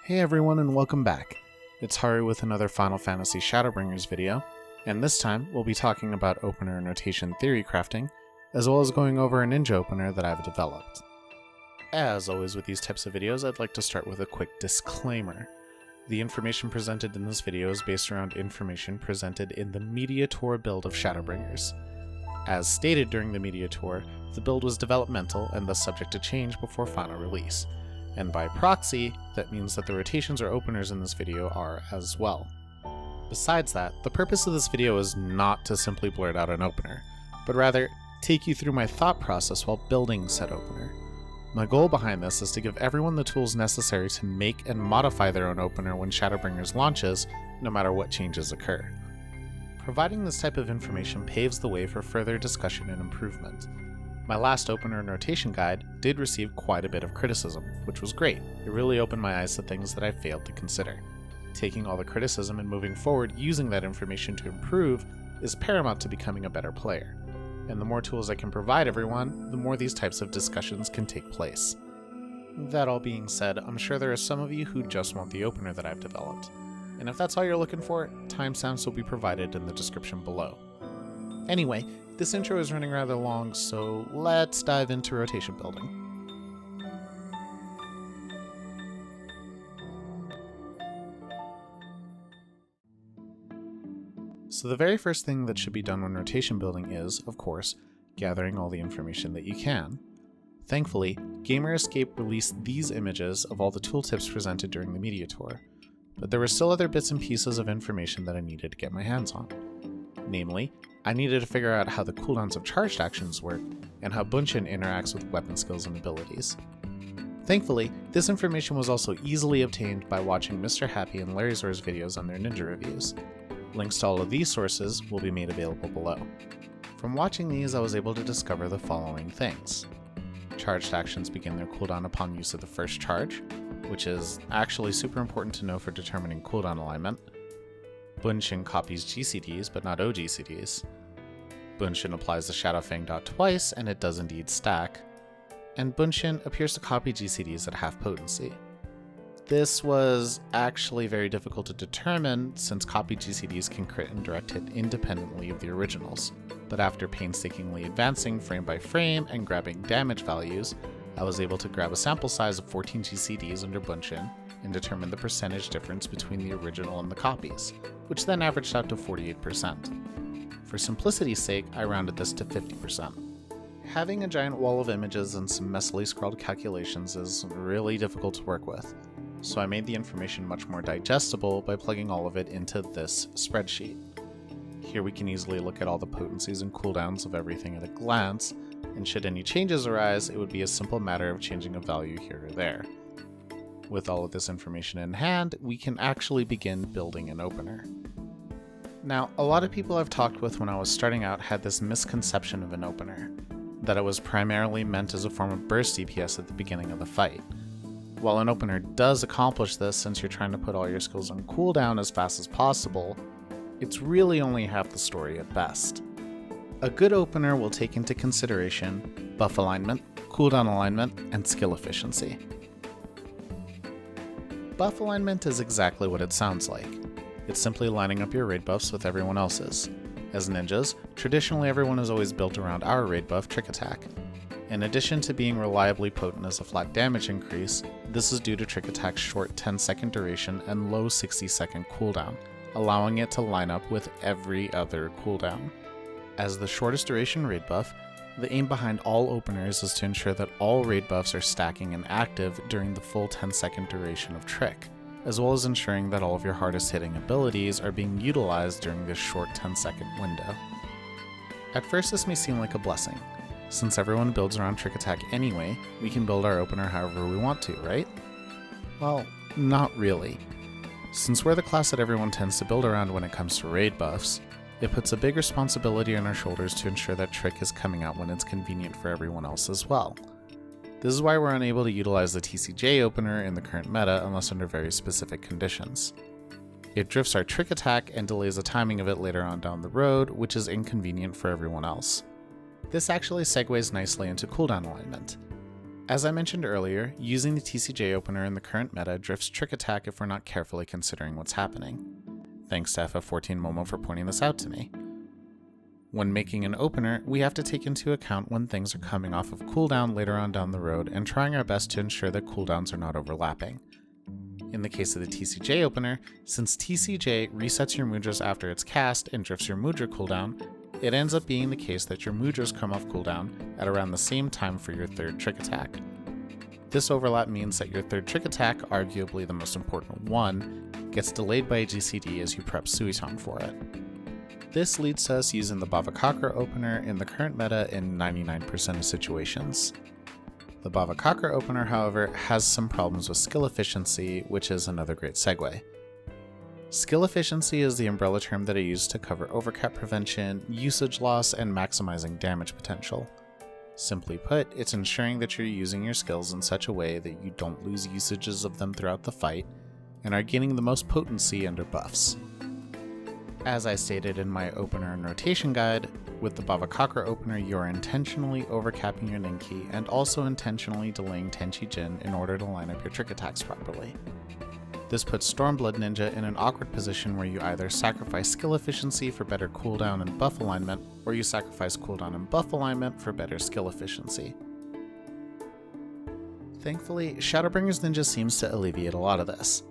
Hey everyone and welcome back. It's Haru with another Final Fantasy Shadowbringers video, and this time we'll be talking about opener notation theory crafting, as well as going over a ninja opener that I've developed. As always with these types of videos, I'd like to start with a quick disclaimer. The information presented in this video is based around information presented in the Media Tour build of Shadowbringers. As stated during the Media Tour, the build was developmental and thus subject to change before final release. And by proxy, that means that the rotations or openers in this video are as well. Besides that, the purpose of this video is not to simply blurt out an opener, but rather take you through my thought process while building said opener. My goal behind this is to give everyone the tools necessary to make and modify their own opener when Shadowbringers launches, no matter what changes occur. Providing this type of information paves the way for further discussion and improvement. My last opener notation guide did receive quite a bit of criticism, which was great. It really opened my eyes to things that I failed to consider. Taking all the criticism and moving forward using that information to improve is paramount to becoming a better player. And the more tools I can provide everyone, the more these types of discussions can take place. That all being said, I'm sure there are some of you who just want the opener that I've developed. And if that's all you're looking for, timestamps will be provided in the description below. Anyway, this intro is running rather long, so let's dive into rotation building. So the very first thing that should be done when rotation building is, of course, gathering all the information that you can. Thankfully, Gamer Escape released these images of all the tooltips presented during the Media Tour, but there were still other bits and pieces of information that I needed to get my hands on. Namely, I needed to figure out how the cooldowns of charged actions work, and how Bunshin interacts with weapon skills and abilities. Thankfully, this information was also easily obtained by watching Mr. Happy and Larry Zor's videos on their ninja reviews. Links to all of these sources will be made available below. From watching these, I was able to discover the following things. Charged actions begin their cooldown upon use of the first charge, which is actually super important to know for determining cooldown alignment. Bunshin copies GCDs, but not OGCDs. Bunshin applies the Shadow Fang dot twice, and it does indeed stack. And Bunshin appears to copy GCDs at half potency. This was actually very difficult to determine, since copied GCDs can crit and direct hit independently of the originals. But after painstakingly advancing frame by frame and grabbing damage values, I was able to grab a sample size of 14 GCDs under Bunshin and determine the percentage difference between the original and the copies, which then averaged out to 48%. For simplicity's sake, I rounded this to 50%. Having a giant wall of images and some messily scrawled calculations is really difficult to work with, so I made the information much more digestible by plugging all of it into this spreadsheet. Here we can easily look at all the potencies and cooldowns of everything at a glance, and should any changes arise, it would be a simple matter of changing a value here or there. With all of this information in hand, we can actually begin building an opener. Now, a lot of people I've talked with when I was starting out had this misconception of an opener, that it was primarily meant as a form of burst DPS at the beginning of the fight. While an opener does accomplish this since you're trying to put all your skills on cooldown as fast as possible, it's really only half the story at best. A good opener will take into consideration buff alignment, cooldown alignment, and skill efficiency. Buff alignment is exactly what it sounds like. It's simply lining up your raid buffs with everyone else's. As ninjas, traditionally everyone is always built around our raid buff Trick Attack. In addition to being reliably potent as a flat damage increase, this is due to Trick Attack's short 10-second duration and low 60-second cooldown, allowing it to line up with every other cooldown. As the shortest duration raid buff, the aim behind all openers is to ensure that all raid buffs are stacking and active during the full 10-second duration of Trick, as well as ensuring that all of your hardest hitting abilities are being utilized during this short 10-second window. At first this may seem like a blessing. Since everyone builds around Trick Attack anyway, we can build our opener however we want to, right? Well, not really. Since we're the class that everyone tends to build around when it comes to raid buffs, it puts a big responsibility on our shoulders to ensure that Trick is coming out when it's convenient for everyone else as well. This is why we're unable to utilize the TCJ opener in the current meta unless under very specific conditions. It drifts our Trick Attack and delays the timing of it later on down the road, which is inconvenient for everyone else. This actually segues nicely into cooldown alignment. As I mentioned earlier, using the TCJ opener in the current meta drifts trick attack if we're not carefully considering what's happening. Thanks to FF14 Momo for pointing this out to me. When making an opener, we have to take into account when things are coming off of cooldown later on down the road and trying our best to ensure that cooldowns are not overlapping. In the case of the TCJ opener, since TCJ resets your mudras after it's cast and drifts your mudra cooldown, it ends up being the case that your mudras come off cooldown at around the same time for your third trick attack. This overlap means that your third trick attack, arguably the most important one, gets delayed by a GCD as you prep Suiton for it. This leads to us using the Bhavacakra opener in the current meta in 99% of situations. The Bhavacakra opener, however, has some problems with skill efficiency, which is another great segue. Skill efficiency is the umbrella term that I use to cover overcap prevention, usage loss, and maximizing damage potential. Simply put, it's ensuring that you're using your skills in such a way that you don't lose usages of them throughout the fight, and are gaining the most potency under buffs. As I stated in my opener and rotation guide, with the Bhavacakra opener you are intentionally overcapping your Ninki and also intentionally delaying Tenchi Jin in order to line up your trick attacks properly. This puts Stormblood Ninja in an awkward position where you either sacrifice skill efficiency for better cooldown and buff alignment, or you sacrifice cooldown and buff alignment for better skill efficiency. Thankfully, Shadowbringers Ninja seems to alleviate a lot of this.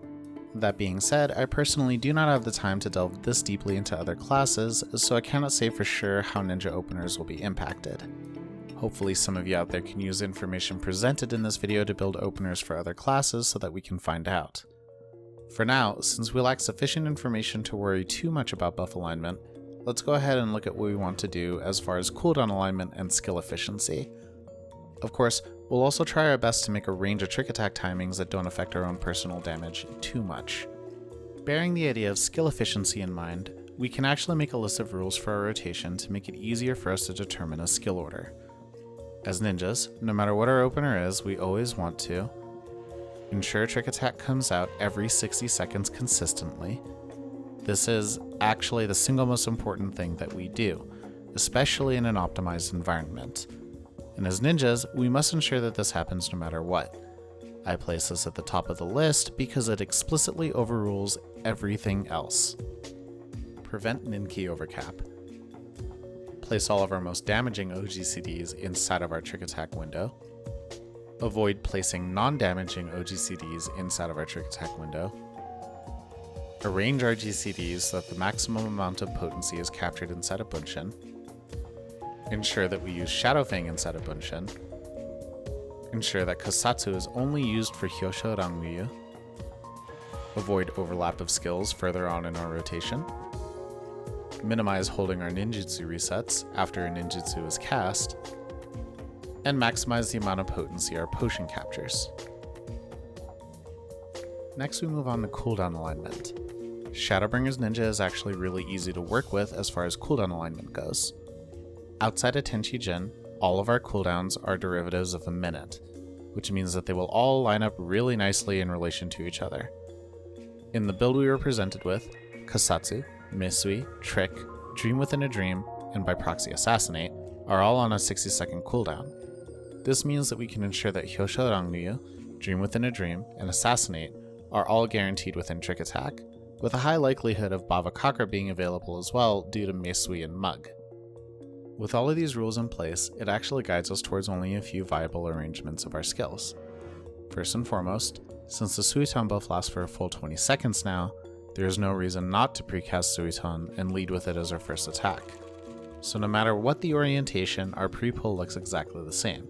That being said, I personally do not have the time to delve this deeply into other classes, so I cannot say for sure how ninja openers will be impacted. Hopefully some of you out there can use information presented in this video to build openers for other classes so that we can find out. For now, since we lack sufficient information to worry too much about buff alignment, let's go ahead and look at what we want to do as far as cooldown alignment and skill efficiency. Of course, we'll also try our best to make a range of trick attack timings that don't affect our own personal damage too much. Bearing the idea of skill efficiency in mind, we can actually make a list of rules for our rotation to make it easier for us to determine a skill order. As ninjas, no matter what our opener is, we always want to ensure trick attack comes out every 60 seconds consistently. This is actually the single most important thing that we do, especially in an optimized environment. And as ninjas, we must ensure that this happens no matter what. I place this at the top of the list because it explicitly overrules everything else. Prevent Ninki overcap. Place all of our most damaging OGCDs inside of our trick attack window. Avoid placing non-damaging OGCDs inside of our trick attack window. Arrange our GCDs so that the maximum amount of potency is captured inside of Bunshin. Ensure that we use Shadowfang inside of Bunshin. Ensure that Kasatsu is only used for Hyosho Rangmyu. Avoid overlap of skills further on in our rotation. Minimize holding our ninjutsu resets after a ninjutsu is cast. And maximize the amount of potency our potion captures. Next we move on to cooldown alignment. Shadowbringers Ninja is actually really easy to work with as far as cooldown alignment goes. Outside of Tenchi Jin, all of our cooldowns are derivatives of a minute, which means that they will all line up really nicely in relation to each other. In the build we were presented with, Kasatsu, Meisui, Trick, Dream Within a Dream, and by proxy Assassinate are all on a 60-second cooldown. This means that we can ensure that Hyosho Rangmyu, Dream Within a Dream, and Assassinate are all guaranteed within Trick Attack, with a high likelihood of Bhavacakra being available as well due to Meisui and Mug. With all of these rules in place, it actually guides us towards only a few viable arrangements of our skills. First and foremost, since the Suiton buff lasts for a full 20 seconds now, there is no reason not to precast Suiton and lead with it as our first attack. So no matter what the orientation, our pre-pull looks exactly the same.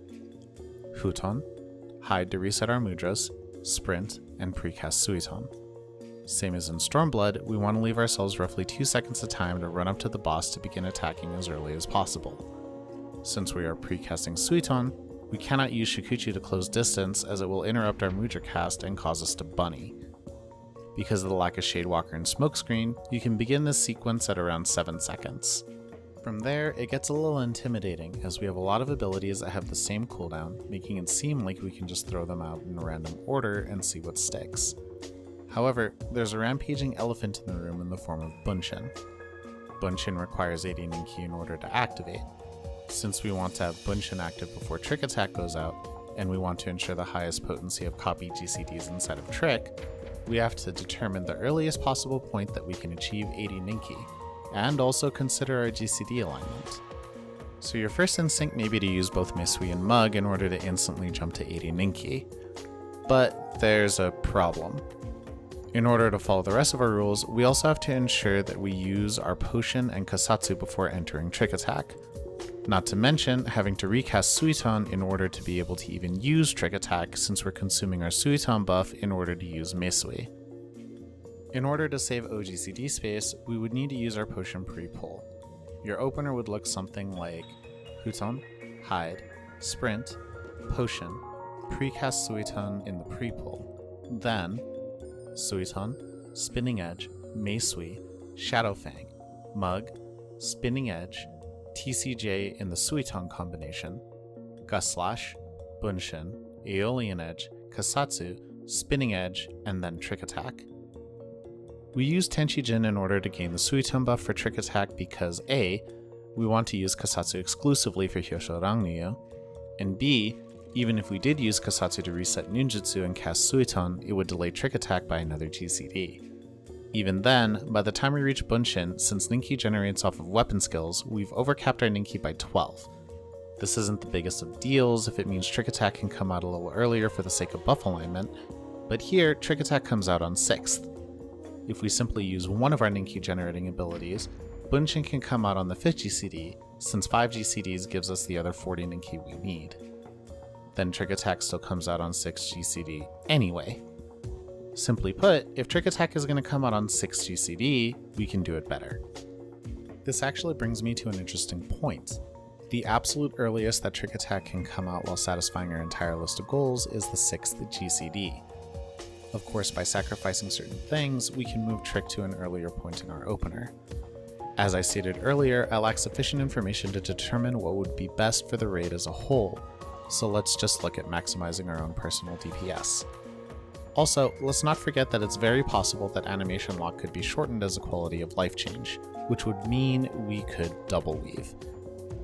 Futon, hide to reset our mudras, sprint, and precast Suiton. Same as in Stormblood, we want to leave ourselves roughly 2 seconds of time to run up to the boss to begin attacking as early as possible. Since we are precasting Suiton, we cannot use Shikuchu to close distance as it will interrupt our mudra cast and cause us to bunny. Because of the lack of Shadewalker and Smokescreen, you can begin this sequence at around 7 seconds. From there, it gets a little intimidating as we have a lot of abilities that have the same cooldown, making it seem like we can just throw them out in a random order and see what sticks. However, there's a rampaging elephant in the room in the form of Bunshin. Bunshin requires 80 Ninki in order to activate. Since we want to have Bunshin active before Trick Attack goes out, and we want to ensure the highest potency of copy GCDs inside of Trick, we have to determine the earliest possible point that we can achieve 80 Ninki, and also consider our GCD alignment. So your first instinct may be to use both Meisui and Mug in order to instantly jump to 80 Ninki. But there's a problem. In order to follow the rest of our rules, we also have to ensure that we use our potion and Kasatsu before entering Trick Attack. Not to mention having to recast Suiton in order to be able to even use Trick Attack, since we're consuming our Suiton buff in order to use Meisui. In order to save OGCD space, we would need to use our potion Prepull. Your opener would look something like Huton, Hide, Sprint, Potion, Precast Suiton in the Prepull, then Suiton, Spinning Edge, Meisui, Shadowfang, Mug, Spinning Edge, TCJ in the Suiton combination, Gust Slash, Bunshin, Aeolian Edge, Kasatsu, Spinning Edge, and then Trick Attack. We use Tenchi Jin in order to gain the Suiton buff for Trick Attack because A, we want to use Kasatsu exclusively for Hyosho Rangniyo, and B, even if we did use Kasatsu to reset ninjutsu and cast Suiton, it would delay Trick Attack by another GCD. Even then, by the time we reach Bunshin, since Ninki generates off of weapon skills, we've overcapped our Ninki by 12. This isn't the biggest of deals if it means Trick Attack can come out a little earlier for the sake of buff alignment, but here Trick Attack comes out on 6th. If we simply use one of our Ninki generating abilities, Bunshin can come out on the 5th GCD, since 5 GCDs gives us the other 40 Ninki we need. Then Trick Attack still comes out on 6th GCD anyway. Simply put, if Trick Attack is going to come out on 6th GCD, we can do it better. This actually brings me to an interesting point. The absolute earliest that Trick Attack can come out while satisfying our entire list of goals is the 6th GCD. Of course, by sacrificing certain things, we can move Trick to an earlier point in our opener. As I stated earlier, I lack sufficient information to determine what would be best for the raid as a whole, so let's just look at maximizing our own personal DPS. Also, let's not forget that it's very possible that animation lock could be shortened as a quality of life change, which would mean we could double weave.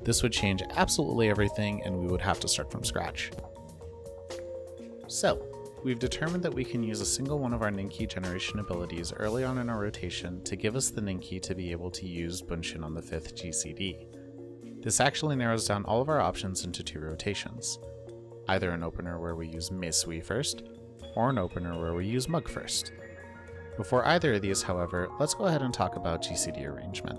This would change absolutely everything and we would have to start from scratch. So, we've determined that we can use a single one of our Ninki generation abilities early on in our rotation to give us the Ninki to be able to use Bunshin on the 5th GCD. This actually narrows down all of our options into 2 rotations. Either an opener where we use Meisui first, or an opener where we use Mug first. Before either of these, however, let's go ahead and talk about GCD arrangement.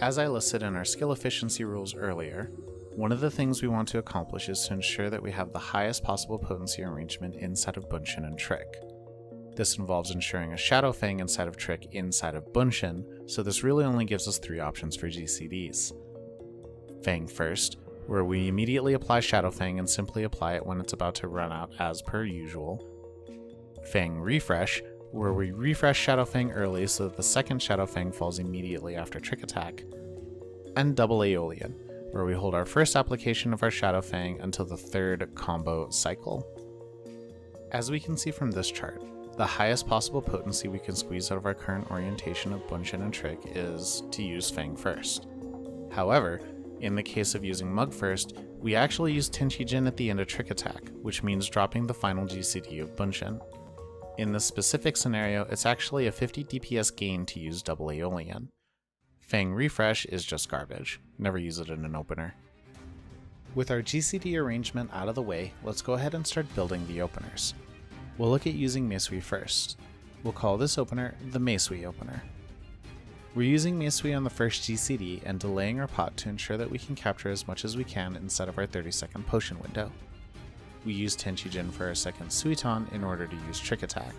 As I listed in our skill efficiency rules earlier, one of the things we want to accomplish is to ensure that we have the highest possible potency arrangement inside of Bunshin and Trick. This involves ensuring a Shadowfang inside of Trick inside of Bunshin, so this really only gives us 3 options for GCDs. Fang first, where we immediately apply Shadowfang and simply apply it when it's about to run out as per usual. Fang Refresh, where we refresh Shadowfang early so that the second Shadowfang falls immediately after Trick Attack. And Double Aeolian, where we hold our first application of our Shadowfang until the 3rd combo cycle. As we can see from this chart, the highest possible potency we can squeeze out of our current orientation of Bunshin and Trick is to use Fang first. However, in the case of using Mug first, we actually use Tenchi Jin at the end of Trick Attack, which means dropping the final GCD of Bunshin. In this specific scenario, it's actually a 50 DPS gain to use Double Aeolian. Fang Refresh is just garbage. Never use it in an opener. With our GCD arrangement out of the way, let's go ahead and start building the openers. We'll look at using Meisui first. We'll call this opener the Meisui Opener. We're using Meisui on the first GCD and delaying our pot to ensure that we can capture as much as we can inside of our 30-second potion window. We use Tenchi Jin for our second Suiton in order to use Trick Attack.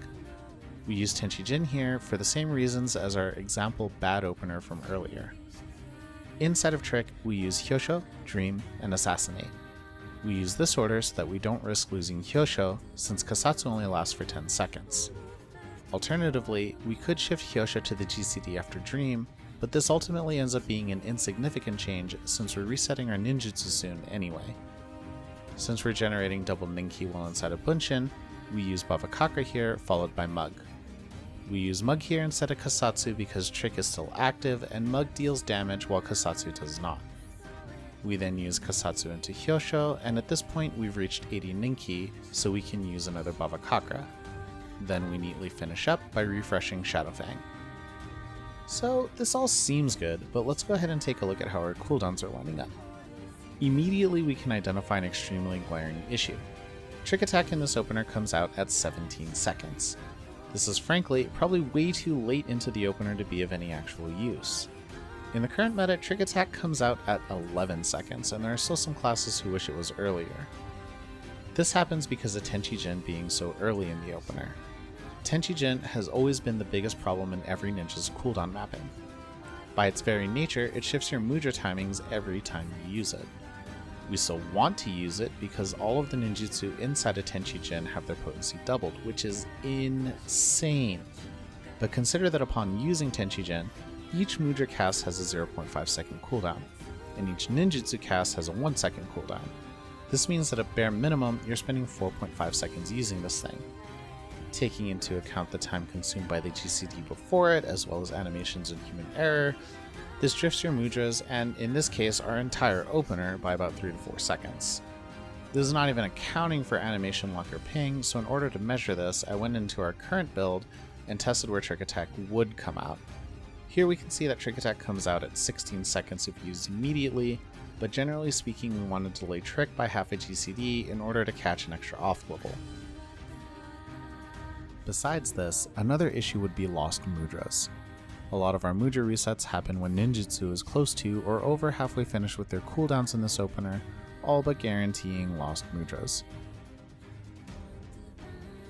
We use Tenchi Jin here for the same reasons as our example bad opener from earlier. Inside of Trick, we use Hyosho, Dream, and Assassinate. We use this order so that we don't risk losing Hyosho, since Kasatsu only lasts for 10 seconds. Alternatively, we could shift Hyosho to the GCD after Dream, but this ultimately ends up being an insignificant change since we're resetting our ninjutsu soon anyway. Since we're generating double Ninki while inside of Bunshin, we use Bhavacakra here, followed by Mug. We use Mug here instead of Kasatsu because Trick is still active and Mug deals damage while Kasatsu does not. We then use Kasatsu into Hyosho, and at this point we've reached 80 Ninki, so we can use another Bhavacakra. Then we neatly finish up by refreshing Shadowfang. So this all seems good, but let's go ahead and take a look at how our cooldowns are lining up. Immediately we can identify an extremely glaring issue. Trick Attack in this opener comes out at 17 seconds. This is frankly probably way too late into the opener to be of any actual use. In the current meta, Trick Attack comes out at 11 seconds, and there are still some classes who wish it was earlier. This happens because of Tenchi-Jin being so early in the opener. Tenchi-Jin has always been the biggest problem in every ninja's cooldown mapping. By its very nature, it shifts your Mudra timings every time you use it. We still want to use it because all of the ninjutsu inside of Tenchi-Jin have their potency doubled, which is insane. But consider that upon using Tenchi-Jin, each Mudra cast has a 0.5 second cooldown, and each ninjutsu cast has a 1 second cooldown. This means that at bare minimum, you're spending 4.5 seconds using this thing. Taking into account the time consumed by the GCD before it, as well as animations and human error, this drifts your mudras, and in this case our entire opener, by about 3 to 4 seconds. This is not even accounting for animation lock or ping, so in order to measure this, I went into our current build and tested where Trick Attack would come out. Here we can see that Trick Attack comes out at 16 seconds if used immediately, but generally speaking we want to delay Trick by half a GCD in order to catch an extra off level. Besides this, another issue would be lost mudras. A lot of our mudra resets happen when ninjutsu is close to or over halfway finished with their cooldowns in this opener, all but guaranteeing lost mudras.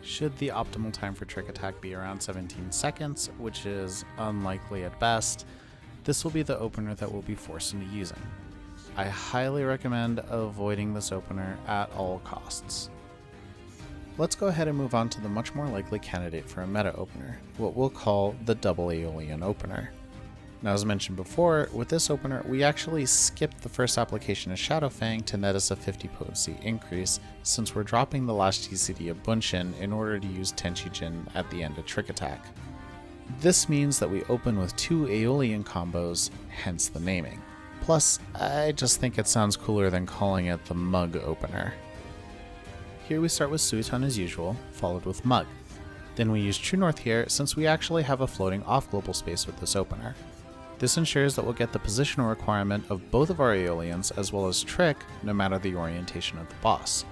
Should the optimal time for Trick Attack be around 17 seconds, which is unlikely at best, this will be the opener that we'll be forced into using. I highly recommend avoiding this opener at all costs. Let's go ahead and move on to the much more likely candidate for a meta opener, what we'll call the double Aeolian opener. Now, as mentioned before, with this opener we actually skipped the first application of Shadowfang to net us a 50 potency increase, since we're dropping the last GCD of Bunshin in order to use Tenchi-Jin at the end of Trick Attack. This means that we open with 2 Aeolian combos, hence the naming. Plus, I just think it sounds cooler than calling it the Mug opener. Here we start with Suiton as usual, followed with Mug. Then we use True North here since we actually have a floating off global space with this opener. This ensures that we'll get the positional requirement of both of our Aeolians as well as Trick no matter the orientation of the boss.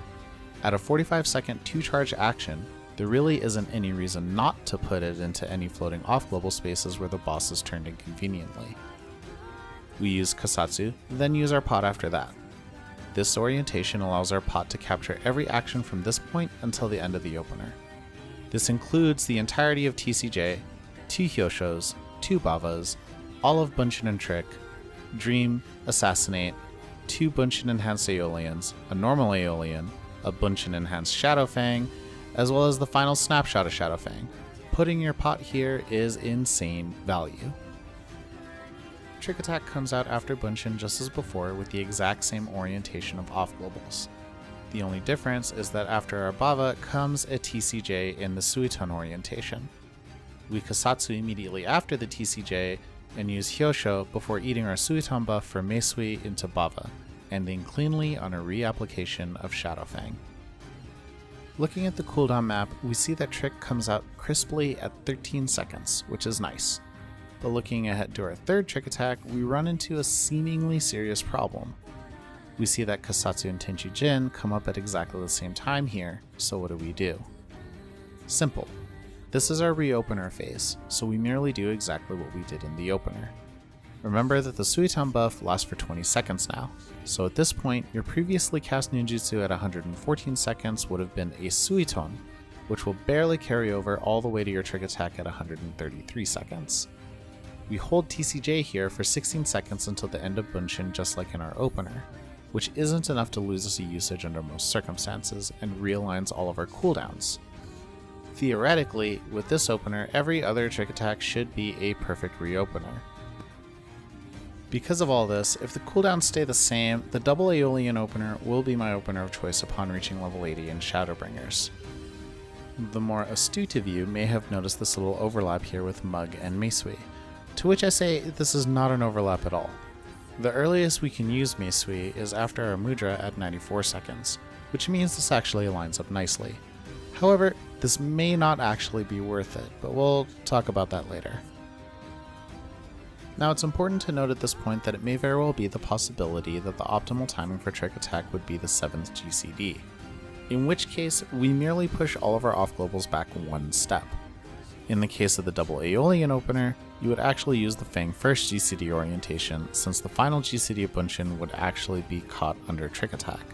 At a 45-second 2-charge action, there really isn't any reason not to put it into any floating off global spaces where the boss is turned inconveniently. We use Kasatsu, then use our pot after that. This orientation allows our pot to capture every action from this point until the end of the opener. This includes the entirety of TCJ, 2 Hyoshos, 2 Bhavas, all of Bunshin and Trick, Dream, Assassinate, 2 Bunshin enhanced Aeolians, a normal Aeolian, a Bunshin enhanced Shadowfang, as well as the final snapshot of Shadowfang. Putting your pot here is insane value. Trick Attack comes out after Bunshin just as before with the exact same orientation of off globals. The only difference is that after our Bava comes a TCJ in the Suiton orientation. We Kasatsu immediately after the TCJ and use Hyosho before eating our Suiton buff for Meisui into Bava, ending cleanly on a reapplication of Shadowfang. Looking at the cooldown map, we see that Trick comes out crisply at 13 seconds, which is nice. But looking ahead to our third Trick Attack, we run into a seemingly serious problem. We see that Kasatsu and Tenchi-Jin come up at exactly the same time here, so what do? Simple. This is our reopener phase, so we merely do exactly what we did in the opener. Remember that the Suiton buff lasts for 20 seconds now, so at this point, your previously cast ninjutsu at 114 seconds would have been a Suiton, which will barely carry over all the way to your Trick Attack at 133 seconds. We hold TCJ here for 16 seconds until the end of Bunshin just like in our opener, which isn't enough to lose us a usage under most circumstances and realigns all of our cooldowns. Theoretically, with this opener, every other Trick Attack should be a perfect reopener. Because of all this, if the cooldowns stay the same, the double Aeolian opener will be my opener of choice upon reaching level 80 in Shadowbringers. The more astute of you may have noticed this little overlap here with Mug and Meisui, to which I say this is not an overlap at all. The earliest we can use Meisui is after our mudra at 94 seconds, which means this actually lines up nicely. However, this may not actually be worth it, but we'll talk about that later. Now it's important to note at this point that it may very well be the possibility that the optimal timing for trick attack would be the 7th GCD, in which case we merely push all of our off globals back one step. In the case of the double Aeolian opener, you would actually use the Fang first GCD orientation, since the final GCD of Bunshin would actually be caught under trick attack.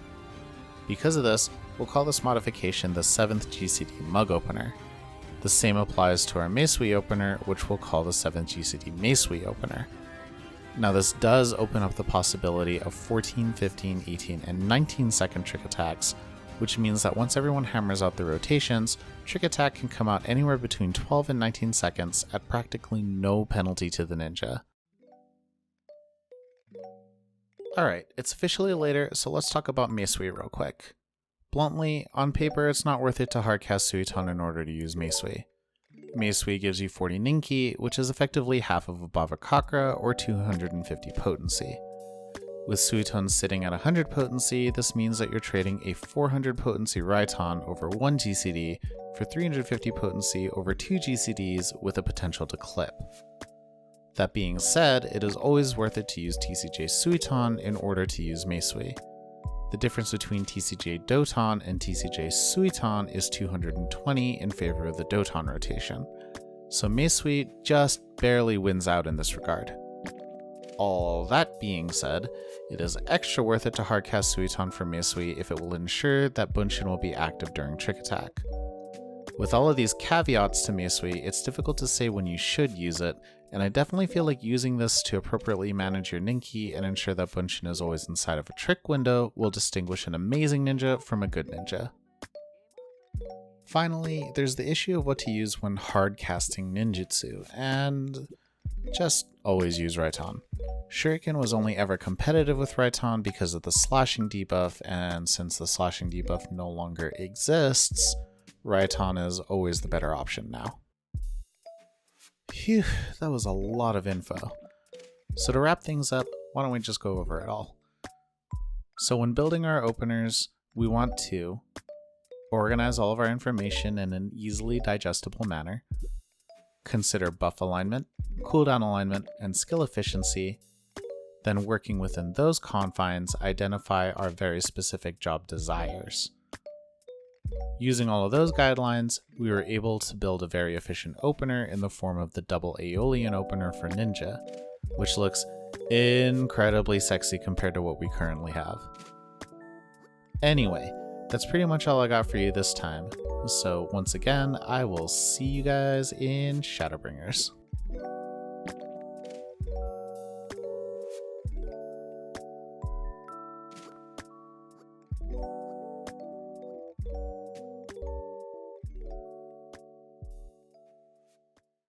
Because of this, we'll call this modification the 7th GCD Mug Opener. The same applies to our Meisui Opener, which we'll call the 7th GCD Meisui Opener. Now this does open up the possibility of 14, 15, 18, and 19 second trick attacks, which means that once everyone hammers out the rotations, trick attack can come out anywhere between 12 and 19 seconds at practically no penalty to the ninja. Alright, it's officially later, so let's talk about Meisui real quick. Bluntly, on paper it's not worth it to hardcast Raiton in order to use Meisui. Meisui gives you 40 Ninki, which is effectively half of a Bhavacakra or 250 potency. With Raiton sitting at 100 potency, this means that you're trading a 400 potency Raiton over 1 GCD for 350 potency over 2 GCDs with a potential to clip. That being said, it is always worth it to use TCJ Raiton in order to use Meisui. The difference between TCJ Doton and TCJ Raiton is 220 in favor of the Doton rotation, so Meisui just barely wins out in this regard. All that being said, it is extra worth it to hardcast Raiton for Meisui if it will ensure that Bunshin will be active during trick attack. With all of these caveats to Meisui, it's difficult to say when you should use it, and I definitely feel like using this to appropriately manage your Ninki and ensure that Bunshin is always inside of a trick window will distinguish an amazing ninja from a good ninja. Finally, there's the issue of what to use when hard casting ninjutsu, and just always use Raiton. Shuriken was only ever competitive with Raiton because of the slashing debuff, and since the slashing debuff no longer exists, Raiton is always the better option now. Phew, that was a lot of info. So to wrap things up, why don't we just go over it all? So when building our openers, we want to organize all of our information in an easily digestible manner, consider buff alignment, cooldown alignment, and skill efficiency, then working within those confines, identify our very specific job desires. Using all of those guidelines, we were able to build a very efficient opener in the form of the double Aeolian opener for Ninja, which looks incredibly sexy compared to what we currently have. Anyway, that's pretty much all I got for you this time, so once again, I will see you guys in Shadowbringers.